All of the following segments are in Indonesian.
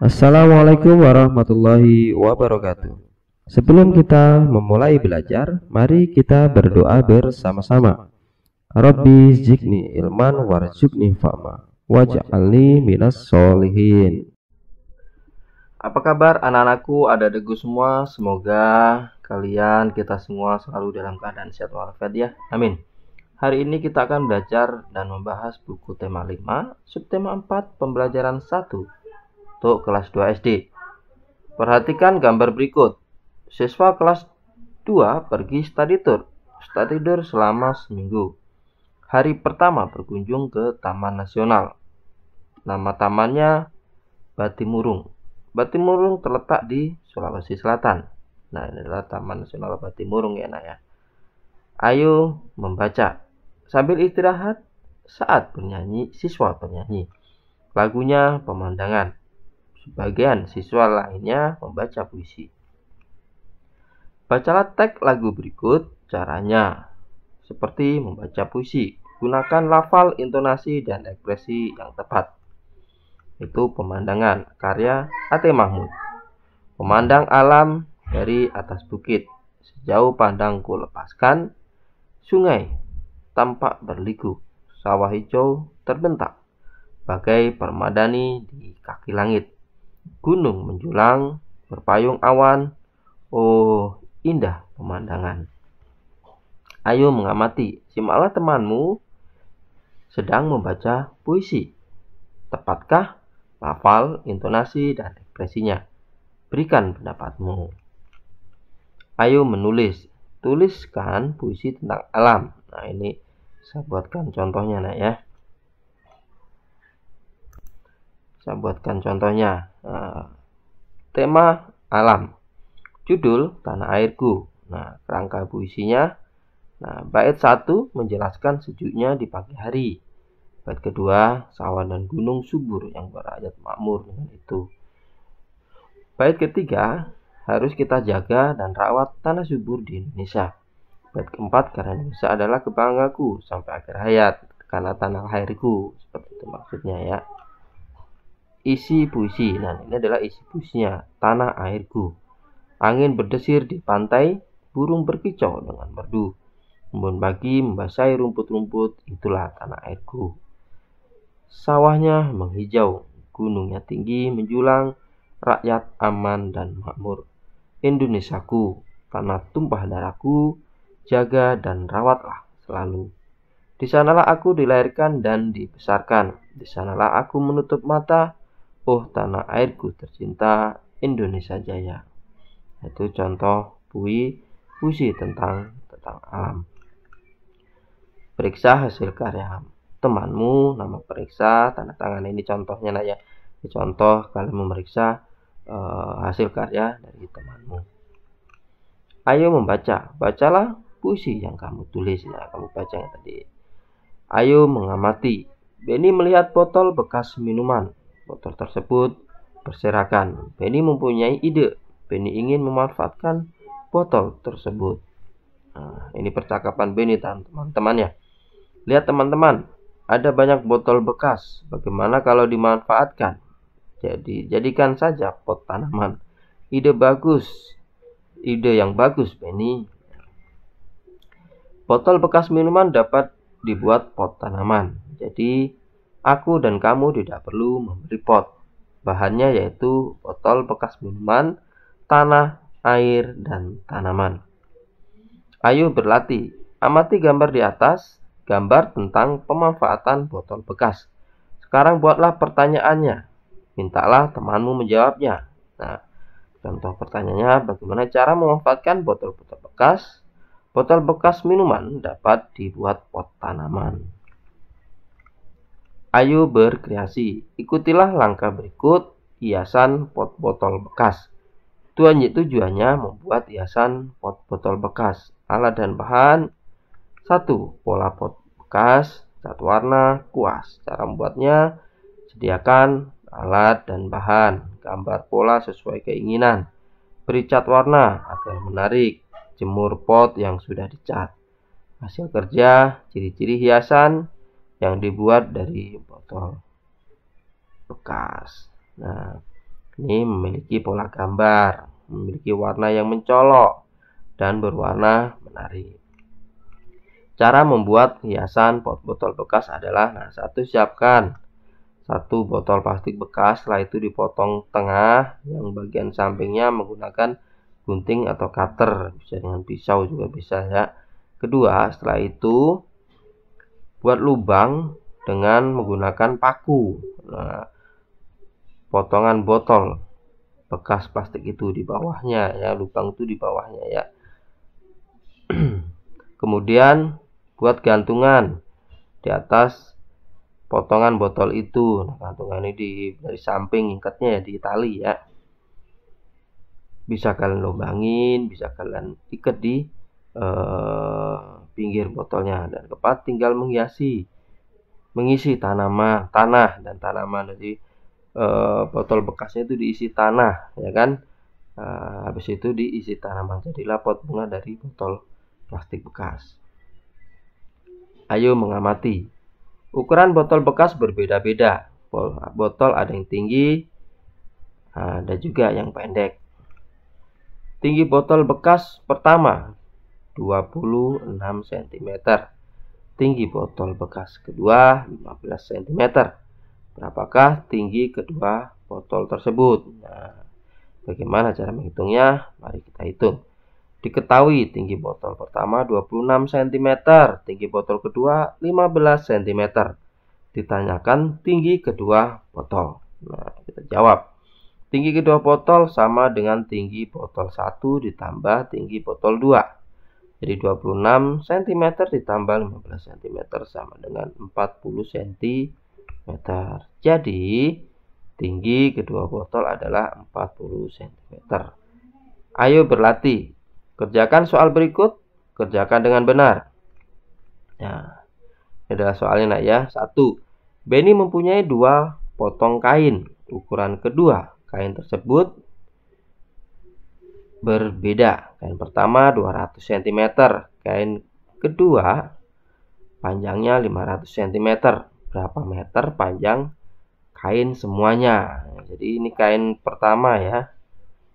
Assalamualaikum warahmatullahi wabarakatuh. Sebelum kita memulai belajar, mari kita berdoa bersama-sama. Rabbi zidni ilman warzuqni fahma waj'alni minas solihin. Apa kabar anak-anakku? Ada Degu semua. Semoga kita semua selalu dalam keadaan sehat walafiat ya. Amin. Hari ini kita akan belajar dan membahas buku tema 5, subtema 4, pembelajaran 1 untuk kelas 2 SD. Perhatikan gambar berikut. Siswa kelas 2 pergi study tour selama seminggu. Hari pertama berkunjung ke Taman Nasional. Nama tamannya Batimurung. Batimurung terletak di Sulawesi Selatan. Nah, ini adalah Taman Nasional Batimurung ya, nak ya. Ayo membaca. Sambil istirahat, saat siswa bernyanyi. Lagunya pemandangan. Sebagian siswa lainnya membaca puisi. Bacalah teks lagu berikut. Caranya seperti membaca puisi. Gunakan lafal, intonasi, dan ekspresi yang tepat. Itu pemandangan, karya A.T. Mahmud. Memandang alam dari atas bukit. Sejauh pandangku lepaskan, sungai tampak berliku, sawah hijau terbentak, bagai permadani di kaki langit. Gunung menjulang, berpayung awan, oh indah pemandangan. Ayo mengamati, simaklah temanmu sedang membaca puisi. Tepatkah lafal, intonasi, dan ekspresinya? Berikan pendapatmu. Ayo menulis, tuliskan puisi tentang alam. Nah, ini saya buatkan contohnya, nak ya. Saya buatkan contohnya. Tema alam. Judul Tanah Airku. Nah, kerangka puisinya. Nah, bait 1 menjelaskan sejuknya di pagi hari. Bait kedua, sawah dan gunung subur yang beradat makmur dengan itu. Bait ketiga, harus kita jaga dan rawat tanah subur di Indonesia. Bait keempat, karena Indonesia adalah kebanggaku sampai akhir hayat, karena tanah airku. Seperti itu maksudnya ya. Isi puisi. Nah, ini adalah isi puisinya. Tanah airku. Angin berdesir di pantai, burung berkicau dengan merdu. Embun pagi membasahi rumput-rumput, itulah tanah airku. Sawahnya menghijau, gunungnya tinggi menjulang, rakyat aman dan makmur. Indonesiaku, tanah tumpah darahku, jaga dan rawatlah selalu. Di sanalah aku dilahirkan dan dibesarkan. Di sanalah aku menutup mata. Oh tanah airku tercinta, Indonesia Jaya. Itu contoh puisi tentang alam. Periksa hasil karya temanmu, nama periksa, tanda tangan. Ini contohnya nak ya. Ini contoh kalian memeriksa hasil karya dari temanmu. Ayo membaca. Bacalah puisi yang kamu tulis. Nah, kamu baca yang tadi. Ayo mengamati. Benny melihat botol bekas minuman. Botol tersebut berserakan. Benny mempunyai ide. Benny ingin memanfaatkan botol tersebut. Nah, ini percakapan Benny dan teman-temannya. Lihat teman-teman, ada banyak botol bekas. Bagaimana kalau dimanfaatkan? Jadikan saja pot tanaman. Ide yang bagus, Benny. Botol bekas minuman dapat dibuat pot tanaman. Jadi, aku dan kamu tidak perlu membeli pot. Bahannya yaitu botol bekas minuman, tanah, air, dan tanaman. Ayo berlatih. Amati gambar di atas, gambar tentang pemanfaatan botol bekas. Sekarang buatlah pertanyaannya. Mintalah temanmu menjawabnya. Nah, contoh pertanyaannya, bagaimana cara memanfaatkan botol-botol bekas? Botol bekas minuman dapat dibuat pot tanaman. Ayo berkreasi. Ikutilah langkah berikut hiasan pot botol bekas. Tujuannya membuat hiasan pot botol bekas. Alat dan bahan: 1. Pola pot bekas, cat warna, kuas. Cara membuatnya: sediakan alat dan bahan, gambar pola sesuai keinginan, beri cat warna agar menarik, jemur pot yang sudah dicat. Hasil kerja: ciri-ciri hiasan yang dibuat dari botol bekas. Nah, Ini memiliki pola gambar, memiliki warna yang mencolok dan berwarna menarik. Cara membuat hiasan botol bekas adalah, satu, siapkan satu botol plastik bekas, setelah itu dipotong tengah, yang bagian sampingnya menggunakan gunting atau cutter, bisa dengan pisau juga bisa ya. Kedua, setelah itu buat lubang dengan menggunakan paku. Potongan botol bekas plastik itu di bawahnya ya, lubang itu di bawahnya ya. Kemudian buat gantungan di atas potongan botol itu. Gantungan ini dari samping, ikatnya ya di tali ya. Bisa kalian lubangin, bisa kalian ikat di pinggir botolnya, dan keempat, tinggal mengisi tanah dan tanaman. Jadi botol bekasnya itu diisi tanah ya kan. Habis itu diisi tanaman, jadilah pot bunga dari botol plastik bekas. Ayo mengamati. Ukuran botol bekas berbeda-beda. Botol ada yang tinggi, ada juga yang pendek. Tinggi botol bekas pertama 26 cm. Tinggi botol bekas kedua 15 cm. Berapakah tinggi kedua botol tersebut? Nah, bagaimana cara menghitungnya? Mari kita hitung. Diketahui tinggi botol pertama 26 cm, tinggi botol kedua 15 cm. Ditanyakan tinggi kedua botol. Nah, kita jawab. Tinggi kedua botol sama dengan tinggi botol 1 ditambah tinggi botol 2. Jadi 26 cm ditambah 15 cm sama dengan 40 cm. Jadi tinggi kedua botol adalah 40 cm. Ayo berlatih. Kerjakan soal berikut, kerjakan dengan benar. Nah, ini adalah soalnya nak ya. 1. Benny mempunyai 2 potong kain. Ukuran kedua kain tersebut berbeda. Kain pertama 200 cm, kain kedua panjangnya 500 cm. Berapa meter panjang kain semuanya? Jadi ini kain pertama ya,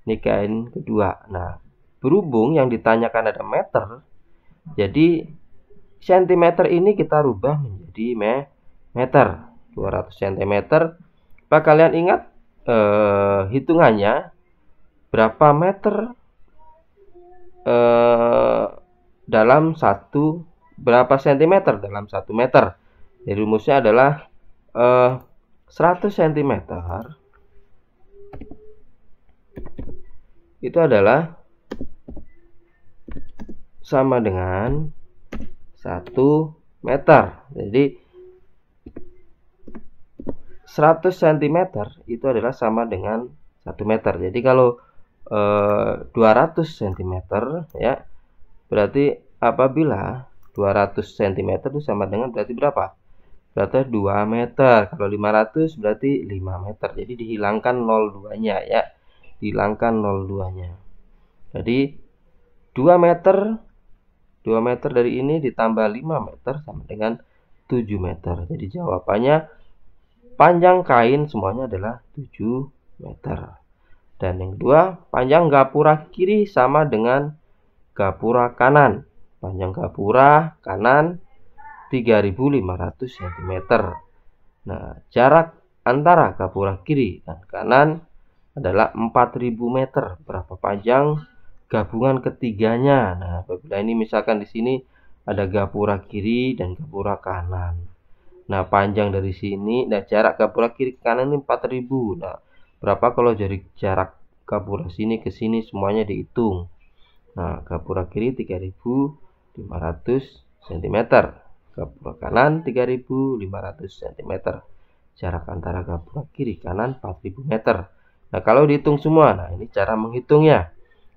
ini kain kedua. Nah, berhubung yang ditanyakan ada meter, jadi cm ini kita rubah menjadi meter. 200 cm. Apa kalian ingat hitungannya berapa meter dalam berapa cm dalam 1 meter? Jadi rumusnya adalah 100 cm itu adalah sama dengan 1 meter. Jadi 100 cm itu adalah sama dengan 1 meter. Jadi kalau 200 cm ya, berarti apabila 200 cm itu sama dengan berarti berapa? Berarti 2 meter. Kalau 500 berarti 5 meter. Jadi dihilangkan 02-nya ya. Dihilangkan 02-nya. Jadi 2 meter dari ini ditambah 5 meter sama dengan 7 meter. Jadi jawabannya panjang kain semuanya adalah 7 meter. Dan yang kedua, panjang gapura kiri sama dengan gapura kanan. Panjang gapura kanan 3.500 cm. Nah, jarak antara gapura kiri dan kanan adalah 4.000 meter. Berapa panjang gabungan ketiganya? Nah, apabila ini misalkan di sini ada gapura kiri dan gapura kanan. Nah, panjang dari sini, nah jarak gapura kiri ke kanan ini 4.000. Nah, berapa kalau dari jarak gapura sini ke sini semuanya dihitung. Nah, gapura kiri 3.500 cm. Gapura kanan 3.500 cm. Jarak antara gapura kiri kanan 4.000 meter. Nah, kalau dihitung semua, nah ini cara menghitungnya.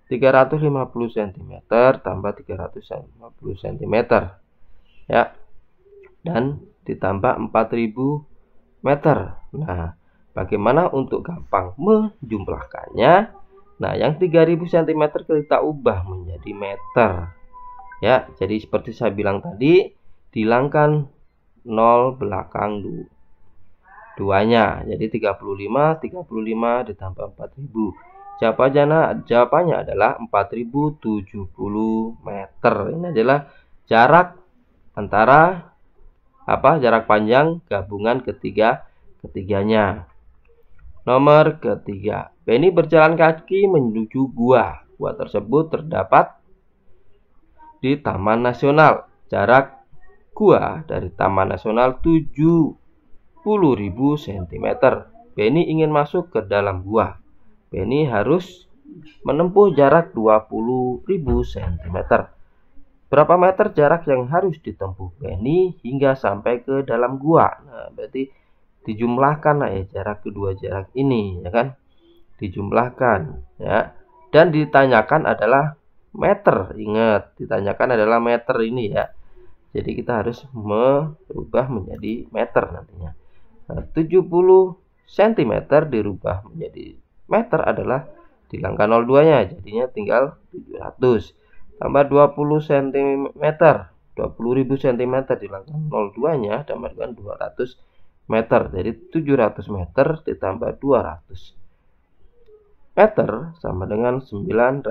350 cm tambah 350 cm. Ya. Dan ditambah 4.000 meter. Nah, bagaimana untuk gampang menjumlahkannya? Nah, yang 3.000 cm kita ubah menjadi meter. Ya, jadi seperti saya bilang tadi, dihilangkan 0 belakang 2 duanya. Jadi 35 ditambah 4000. Jawabannya adalah 4070 meter. Ini adalah jarak antara jarak panjang gabungan ketiganya. Nomor ketiga, Benny berjalan kaki menuju gua. Gua tersebut terdapat di Taman Nasional. Jarak gua dari Taman Nasional 70.000 cm. Benny ingin masuk ke dalam gua. Benny harus menempuh jarak 20.000 cm. Berapa meter jarak yang harus ditempuh Benny hingga sampai ke dalam gua? Nah, berarti dijumlahkan ya jarak kedua jarak ini, ya kan? Dijumlahkan, ya. Dan ditanyakan adalah meter. Ingat, ditanyakan adalah meter ini ya. Jadi kita harus merubah menjadi meter nantinya. Nah, 70 cm dirubah menjadi meter adalah dihilangkan 02-nya, jadinya tinggal 700. Tambah 20 cm, 20.000 cm dihilangkan 02-nya, dapatkan 200 meter. Jadi 700 meter ditambah 200 meter sama dengan 900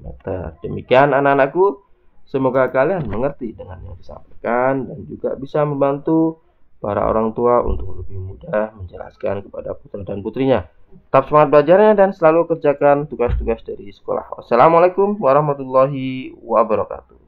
meter. Demikian anak-anakku, semoga kalian mengerti dengan yang disampaikan dan juga bisa membantu para orang tua untuk lebih mudah menjelaskan kepada putra dan putrinya. Tetap semangat belajarnya dan selalu kerjakan tugas-tugas dari sekolah. Wassalamualaikum warahmatullahi wabarakatuh.